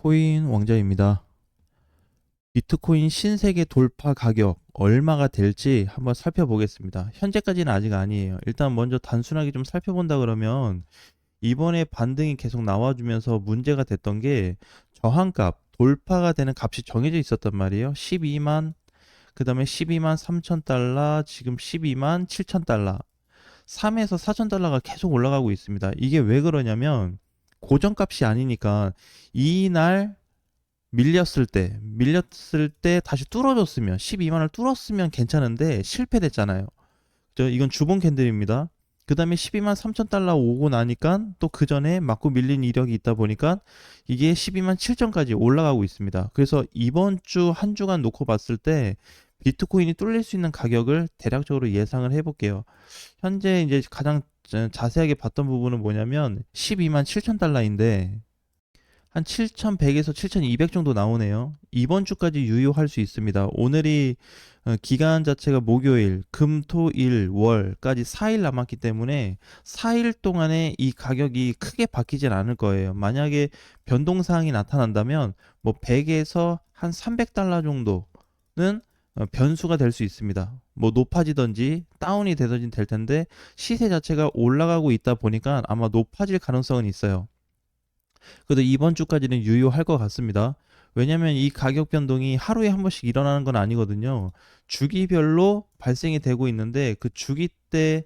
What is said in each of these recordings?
비트코인 왕자입니다. 비트코인 신세계 돌파 가격 얼마가 될지 한번 살펴보겠습니다. 현재까지는 아직 아니에요. 일단 먼저 단순하게 좀 살펴본다 그러면 이번에 반등이 계속 나와주면서 문제가 됐던 게 저항값, 돌파가 되는 값이 정해져 있었단 말이에요. 12만, 그 다음에 12만 3천 달러, 지금 12만 7천 달러, 3에서 4천 달러가 계속 올라가고 있습니다. 이게 왜 그러냐면 고정값이 아니니까 이날 밀렸을 때 다시 뚫어줬으면 12만을 뚫었으면 괜찮은데 실패됐잖아요. 이건 주봉 캔들입니다. 그 다음에 12만 3천 달러 오고 나니까 또 그 전에 맞고 밀린 이력이 있다 보니까 이게 12만 7천까지 올라가고 있습니다. 그래서 이번 주 한 주간 놓고 봤을 때 비트코인이 뚫릴 수 있는 가격을 대략적으로 예상을 해볼게요. 현재 이제 가장 자세하게 봤던 부분은 뭐냐면 12만 7천 달러인데 한 7,100에서 7,200 정도 나오네요. 이번 주까지 유효할 수 있습니다. 오늘이 기간 자체가 목요일, 금, 토, 일, 월까지 4일 남았기 때문에 4일 동안에 이 가격이 크게 바뀌진 않을 거예요. 만약에 변동사항이 나타난다면 뭐 100에서 한 300달러 정도는 변수가 될 수 있습니다. 뭐 높아지든지 다운이 되든지 될 텐데 시세 자체가 올라가고 있다 보니까 아마 높아질 가능성은 있어요. 그래도 이번 주까지는 유효할 것 같습니다. 왜냐면 이 가격 변동이 하루에 한 번씩 일어나는 건 아니거든요. 주기별로 발생이 되고 있는데 그 주기 때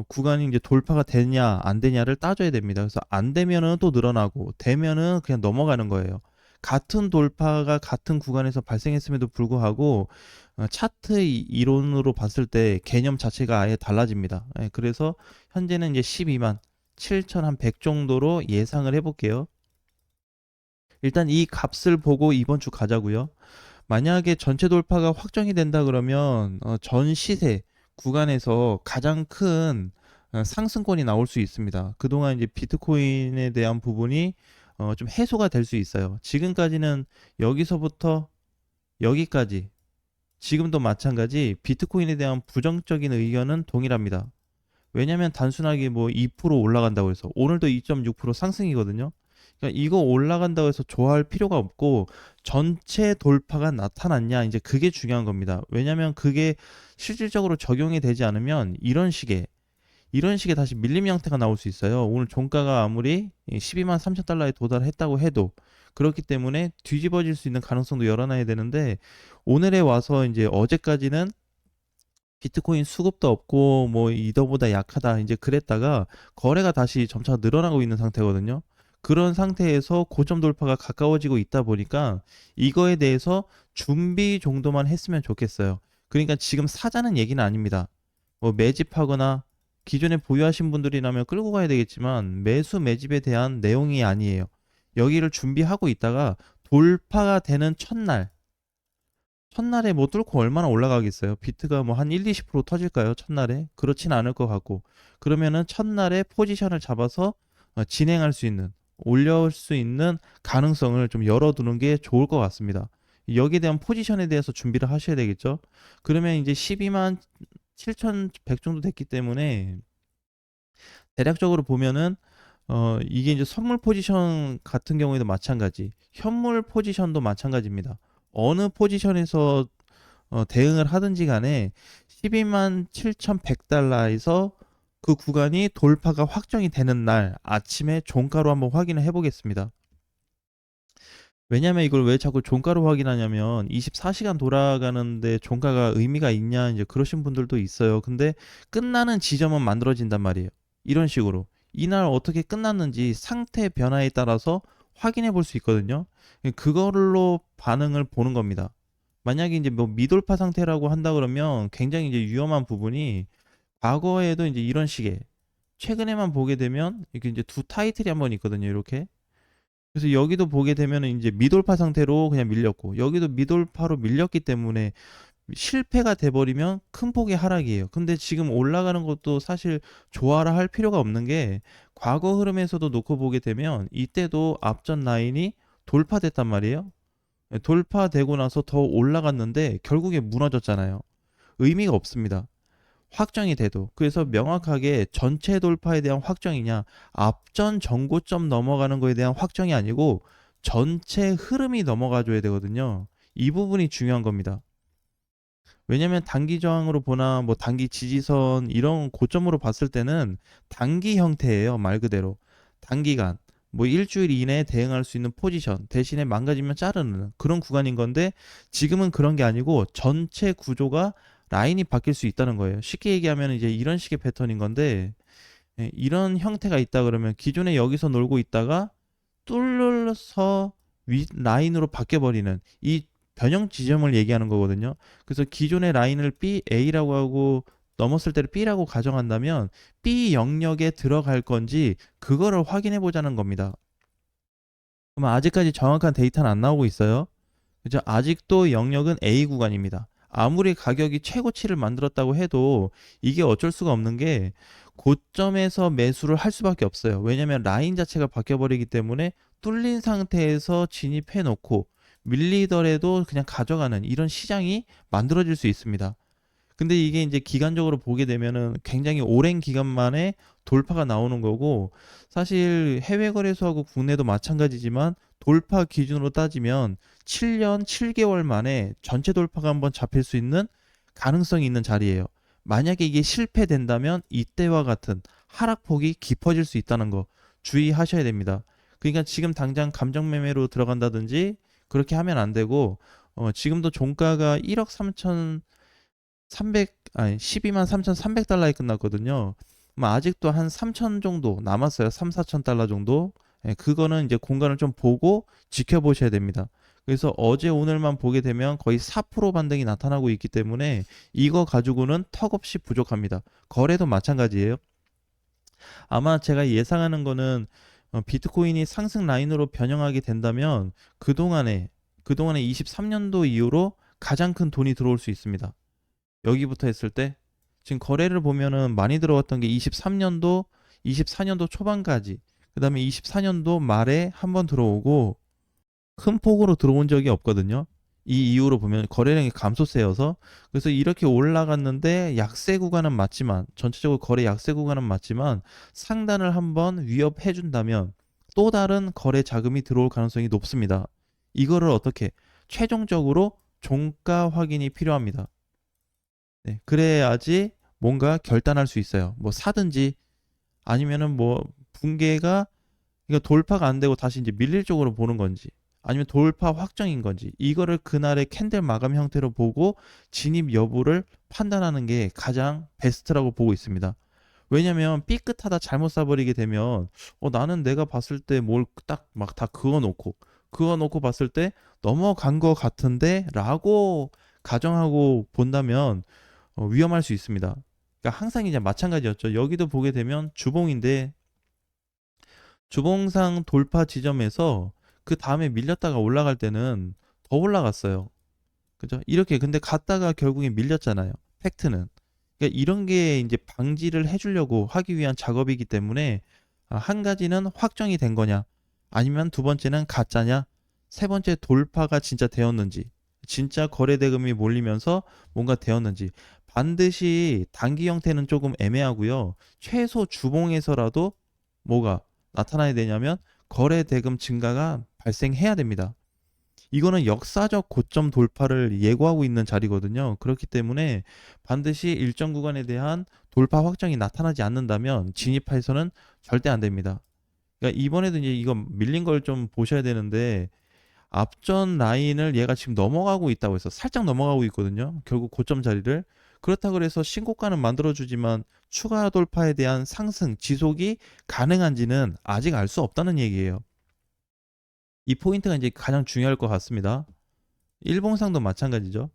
구간이 이제 돌파가 되냐 안 되냐를 따져야 됩니다. 그래서 안 되면은 또 늘어나고 되면은 그냥 넘어가는 거예요. 같은 돌파가 같은 구간에서 발생했음에도 불구하고 차트 이론으로 봤을 때 개념 자체가 아예 달라집니다. 예, 그래서 현재는 이제 12만 7,100 정도로 예상을 해볼게요. 일단 이 값을 보고 이번 주 가자고요. 만약에 전체 돌파가 확정이 된다 그러면 전 시세 구간에서 가장 큰 상승권이 나올 수 있습니다. 그동안 이제 비트코인에 대한 부분이 좀 해소가 될 수 있어요. 지금까지는 여기서부터 여기까지 지금도 마찬가지 비트코인에 대한 부정적인 의견은 동일합니다. 왜냐면 단순하게 뭐 2% 올라간다고 해서 오늘도 2.6% 상승이거든요. 그러니까 이거 올라간다고 해서 좋아할 필요가 없고 전체 돌파가 나타났냐 이제 그게 중요한 겁니다. 왜냐면 그게 실질적으로 적용이 되지 않으면 이런 식의 다시 밀림 형태가 나올 수 있어요. 오늘 종가가 아무리 12만 3천 달러에 도달했다고 해도 그렇기 때문에 뒤집어질 수 있는 가능성도 열어놔야 되는데 오늘에 와서 이제 어제까지는 비트코인 수급도 없고 뭐 이더보다 약하다 이제 그랬다가 거래가 다시 점차 늘어나고 있는 상태거든요. 그런 상태에서 고점 돌파가 가까워지고 있다 보니까 이거에 대해서 준비 정도만 했으면 좋겠어요. 그러니까 지금 사자는 얘기는 아닙니다. 뭐 매집하거나 기존에 보유하신 분들이라면 끌고 가야 되겠지만 매수 매집에 대한 내용이 아니에요. 여기를 준비하고 있다가 돌파가 되는 첫날에 뭐 뚫고 얼마나 올라가겠어요? 비트가 뭐 한 1, 20% 터질까요? 첫날에? 그렇진 않을 것 같고. 그러면은 첫날에 포지션을 잡아서 진행할 수 있는, 올려올 수 있는 가능성을 좀 열어두는 게 좋을 것 같습니다. 여기에 대한 포지션에 대해서 준비를 하셔야 되겠죠? 그러면 이제 12만 7,100 정도 됐기 때문에 대략적으로 보면은 이게 이제 선물 포지션 같은 경우에도 마찬가지, 현물 포지션도 마찬가지입니다. 어느 포지션에서 대응을 하든지 간에 12만 7,100달러에서 그 구간이 돌파가 확정이 되는 날 아침에 종가로 한번 확인을 해보겠습니다. 왜냐면 이걸 왜 자꾸 종가로 확인하냐면 24시간 돌아가는데 종가가 의미가 있냐 이제 그러신 분들도 있어요. 근데 끝나는 지점은 만들어진단 말이에요. 이런 식으로 이날 어떻게 끝났는지 상태 변화에 따라서 확인해 볼 수 있거든요. 그걸로 반응을 보는 겁니다. 만약에 이제 뭐 미돌파 상태라고 한다 그러면 굉장히 이제 위험한 부분이 과거에도 이제 이런 식의 최근에만 보게 되면 이게 이제 두 타이틀이 한번 있거든요. 이렇게. 그래서 여기도 보게 되면 이제 미돌파 상태로 그냥 밀렸고 여기도 미돌파로 밀렸기 때문에 실패가 돼버리면 큰 폭의 하락이에요. 근데 지금 올라가는 것도 사실 좋아라 할 필요가 없는 게 과거 흐름에서도 놓고 보게 되면 이때도 앞전 라인이 돌파됐단 말이에요. 돌파되고 나서 더 올라갔는데 결국에 무너졌잖아요. 의미가 없습니다. 확정이 돼도. 그래서 명확하게 전체 돌파에 대한 확정이냐, 앞전 전고점 넘어가는 거에 대한 확정이 아니고 전체 흐름이 넘어가 줘야 되거든요. 이 부분이 중요한 겁니다. 왜냐면 단기 저항으로 보나 뭐 단기 지지선 이런 고점으로 봤을 때는 단기 형태예요. 말 그대로. 단기간 뭐 일주일 이내에 대응할 수 있는 포지션 대신에 망가지면 자르는 그런 구간인 건데 지금은 그런 게 아니고 전체 구조가 라인이 바뀔 수 있다는 거예요. 쉽게 얘기하면 이제 이런 식의 패턴인 건데 이런 형태가 있다 그러면 기존에 여기서 놀고 있다가 뚫려서 라인으로 바뀌어버리는 이 변형 지점을 얘기하는 거거든요. 그래서 기존의 라인을 A라고 하고 넘었을 때를 B라고 가정한다면 B 영역에 들어갈 건지 그거를 확인해 보자는 겁니다. 그럼 아직까지 정확한 데이터는 안 나오고 있어요. 그죠? 아직도 영역은 A 구간입니다. 아무리 가격이 최고치를 만들었다고 해도 이게 어쩔 수가 없는 게 고점에서 매수를 할 수밖에 없어요. 왜냐면 라인 자체가 바뀌어버리기 때문에 뚫린 상태에서 진입해 놓고 밀리더라도 그냥 가져가는 이런 시장이 만들어질 수 있습니다. 근데 이게 이제 기간적으로 보게 되면은 굉장히 오랜 기간 만에 돌파가 나오는 거고 사실 해외 거래소하고 국내도 마찬가지지만 돌파 기준으로 따지면 7년 7개월 만에 전체 돌파가 한번 잡힐 수 있는 가능성이 있는 자리예요. 만약에 이게 실패된다면 이때와 같은 하락폭이 깊어질 수 있다는 거 주의하셔야 됩니다. 그러니까 지금 당장 감정 매매로 들어간다든지 그렇게 하면 안 되고 지금도 종가가 1억 3천 300 아니 12만 3,300달러에 끝났거든요. 아직도 한 3천 정도 남았어요. 3, 4천 달러 정도. 그거는 이제 공간을 좀 보고 지켜보셔야 됩니다. 그래서 어제 오늘만 보게 되면 거의 4% 반등이 나타나고 있기 때문에 이거 가지고는 턱없이 부족합니다. 거래도 마찬가지예요. 아마 제가 예상하는 거는 비트코인이 상승 라인으로 변형하게 된다면 그동안에 23년도 이후로 가장 큰 돈이 들어올 수 있습니다. 여기부터 했을 때 지금 거래를 보면은 많이 들어왔던 게 23년도, 24년도 초반까지, 그 다음에 24년도 말에 한번 들어오고 큰 폭으로 들어온 적이 없거든요. 이 이후로 보면 거래량이 감소세여서 그래서 이렇게 올라갔는데 약세 구간은 맞지만 전체적으로 거래 약세 구간은 맞지만 상단을 한번 위협해 준다면 또 다른 거래 자금이 들어올 가능성이 높습니다. 이거를 어떻게 최종적으로 종가 확인이 필요합니다. 네, 그래야지 뭔가 결단할 수 있어요. 뭐 사든지 아니면은 뭐 붕괴가 이거 돌파가 안 되고 다시 이제 밀릴 쪽으로 보는 건지 아니면 돌파 확정인 건지 이거를 그날의 캔들 마감 형태로 보고 진입 여부를 판단하는 게 가장 베스트라고 보고 있습니다. 왜냐면 삐끗하다 잘못 사버리게 되면 나는 내가 봤을 때 뭘 딱 막 다 그어 놓고 봤을 때 넘어간 거 같은데 라고 가정하고 본다면 위험할 수 있습니다. 그러니까 항상 이제 마찬가지였죠. 여기도 보게 되면 주봉인데 주봉상 돌파 지점에서 그 다음에 밀렸다가 올라갈 때는 더 올라갔어요. 그죠? 이렇게 근데 갔다가 결국에 밀렸잖아요. 팩트는. 그러니까 이런 게 이제 방지를 해주려고 하기 위한 작업이기 때문에 한 가지는 확정이 된 거냐, 아니면 두 번째는 가짜냐, 세 번째 돌파가 진짜 되었는지, 진짜 거래 대금이 몰리면서 뭔가 되었는지 반드시 단기 형태는 조금 애매하고요. 최소 주봉에서라도 뭐가 나타나야 되냐면 거래 대금 증가가 발생해야 됩니다. 이거는 역사적 고점 돌파를 예고하고 있는 자리거든요. 그렇기 때문에 반드시 일정 구간에 대한 돌파 확정이 나타나지 않는다면 진입해서는 절대 안 됩니다. 그러니까 이번에도 이제 이거 밀린 걸 좀 보셔야 되는데 앞전 라인을 얘가 지금 넘어가고 있다고 해서 살짝 넘어가고 있거든요. 결국 고점 자리를. 그렇다고 해서 신고가는 만들어주지만 추가 돌파에 대한 상승, 지속이 가능한지는 아직 알 수 없다는 얘기예요. 이 포인트가 이제 가장 중요할 것 같습니다. 일봉상도 마찬가지죠.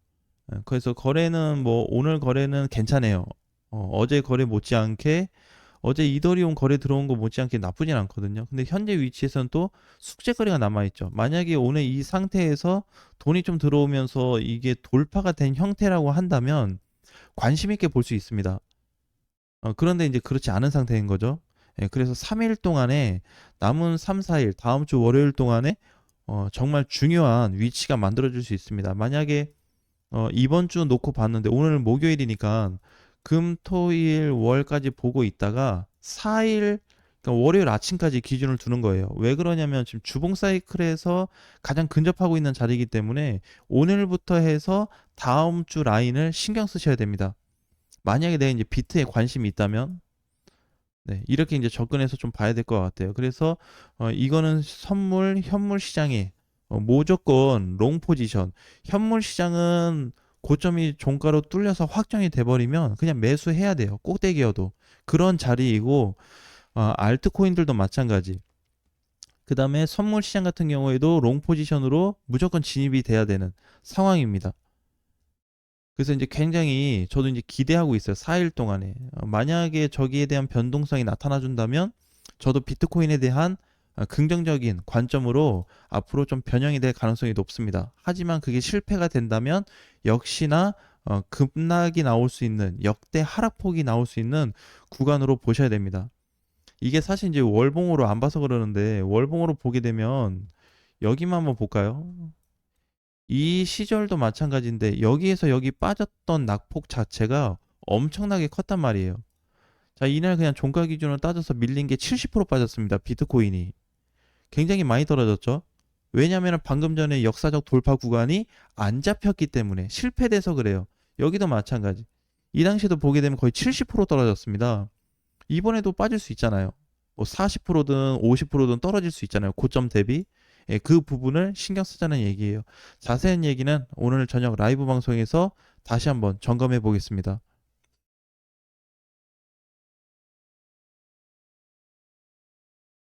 그래서 거래는 뭐 오늘 거래는 괜찮아요. 어제 거래 못지않게 어제 이더리움 거래 들어온 거 못지않게 나쁘진 않거든요. 근데 현재 위치에서는 또 숙제 거래가 남아있죠. 만약에 오늘 이 상태에서 돈이 좀 들어오면서 이게 돌파가 된 형태라고 한다면 관심 있게 볼 수 있습니다. 그런데 이제 그렇지 않은 상태인 거죠. 그래서 3일 동안에 남은 3, 4일 다음 주 월요일 동안에 정말 중요한 위치가 만들어질 수 있습니다. 만약에 이번 주 놓고 봤는데 오늘 목요일이니까 금, 토, 일, 월까지 보고 있다가 4일 그러니까 월요일 아침까지 기준을 두는 거예요. 왜 그러냐면 지금 주봉 사이클에서 가장 근접하고 있는 자리이기 때문에 오늘부터 해서 다음 주 라인을 신경 쓰셔야 됩니다. 만약에 내가 이제 비트에 관심이 있다면 네, 이렇게 이제 접근해서 좀 봐야 될 것 같아요. 그래서 이거는 선물, 현물 시장에 무조건 롱 포지션. 현물 시장은 고점이 종가로 뚫려서 확정이 돼버리면 그냥 매수해야 돼요. 꼭대기여도. 그런 자리이고 알트코인들도 마찬가지. 그 다음에 선물 시장 같은 경우에도 롱 포지션으로 무조건 진입이 돼야 되는 상황입니다. 그래서 이제 굉장히 저도 이제 기대하고 있어요. 4일 동안에. 만약에 저기에 대한 변동성이 나타나 준다면 저도 비트코인에 대한 긍정적인 관점으로 앞으로 좀 변형이 될 가능성이 높습니다. 하지만 그게 실패가 된다면 역시나 급락이 나올 수 있는 역대 하락폭이 나올 수 있는 구간으로 보셔야 됩니다. 이게 사실 이제 월봉으로 안 봐서 그러는데 월봉으로 보게 되면 여기만 한번 볼까요? 이 시절도 마찬가지인데 여기에서 여기 빠졌던 낙폭 자체가 엄청나게 컸단 말이에요. 자, 이날 그냥 종가 기준으로 따져서 밀린 게 70% 빠졌습니다. 비트코인이. 굉장히 많이 떨어졌죠. 왜냐하면 방금 전에 역사적 돌파 구간이 안 잡혔기 때문에 실패돼서 그래요. 여기도 마찬가지. 이 당시에도 보게 되면 거의 70% 떨어졌습니다. 이번에도 빠질 수 있잖아요. 뭐 40%든 50%든 떨어질 수 있잖아요. 고점 대비. 예, 그 부분을 신경 쓰자는 얘기예요. 자세한 얘기는 오늘 저녁 라이브 방송에서 다시 한번 점검해 보겠습니다.